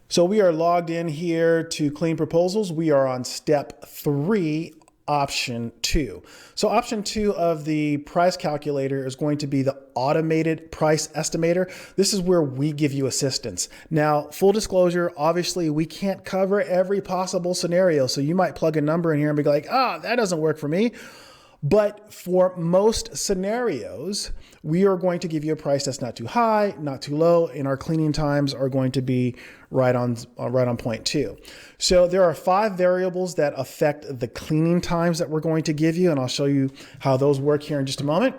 So we are logged in here to clean proposals. We are on step 3, option 2. So option 2 of the price calculator is going to be the automated price estimator. This is where we give you assistance. Now, full disclosure, obviously we can't cover every possible scenario. So you might plug a number in here and be like, that doesn't work for me. But for most scenarios, we are going to give you a price that's not too high, not too low, and our cleaning times are going to be right on point too. So there are 5 variables that affect the cleaning times that we're going to give you, and I'll show you how those work here in just a moment.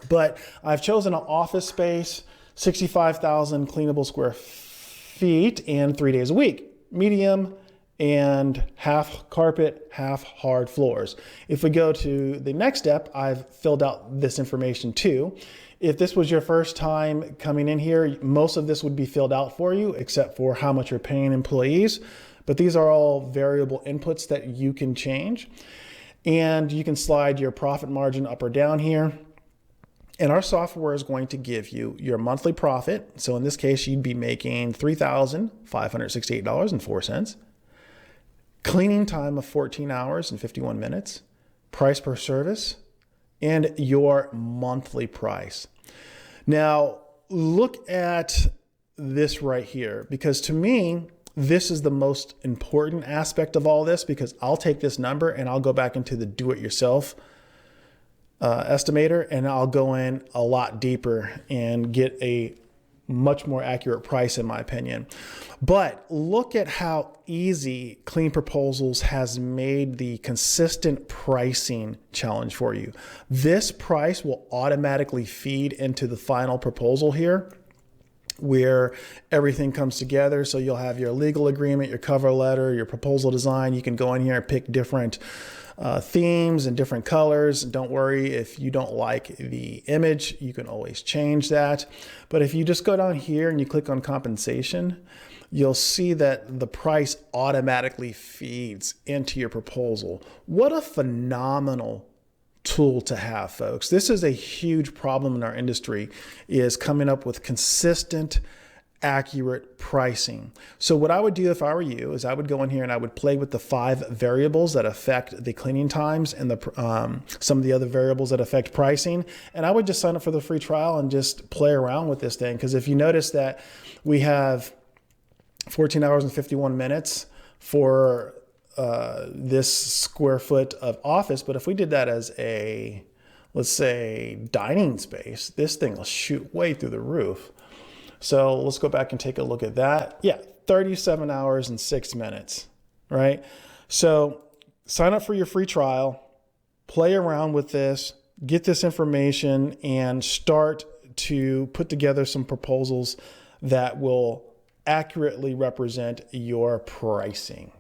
But I've chosen an office space, 65,000 cleanable square feet, and 3 days a week, medium, and half carpet, half hard floors. If we go to the next step, I've filled out this information too. If this was your first time coming in here, most of this would be filled out for you, except for how much you're paying employees. But these are all variable inputs that you can change. And you can slide your profit margin up or down here. And our software is going to give you your monthly profit. So in this case, you'd be making $3,568.04. Cleaning time of 14 hours and 51 minutes, price per service, and your monthly price. Now, look at this right here, because to me, this is the most important aspect of all this, because I'll take this number and I'll go back into the do-it-yourself estimator, and I'll go in a lot deeper and get a much more accurate price, in my opinion. But look at how easy Clean Proposals has made the consistent pricing challenge for you. This price will automatically feed into the final proposal here, where everything comes together. So you'll have your legal agreement, your cover letter, your proposal design. You can go in here and pick different themes and different colors. Don't worry if you don't like the image, you can always change that. But if you just go down here and you click on compensation, you'll see that the price automatically feeds into your proposal. What a phenomenal tool to have, folks. This is a huge problem in our industry, is coming up with consistent, accurate pricing. So what I would do if I were you is I would go in here and I would play with the 5 variables that affect the cleaning times and the some of the other variables that affect pricing. And I would just sign up for the free trial and just play around with this thing. Because if you notice that we have 14 hours and 51 minutes for this square foot of office, but if we did that as a, let's say, dining space, this thing will shoot way through the roof. So let's go back and take a look at that. Yeah, 37 hours and 6 minutes, right? So sign up for your free trial, play around with this, get this information, and start to put together some proposals that will accurately represent your pricing.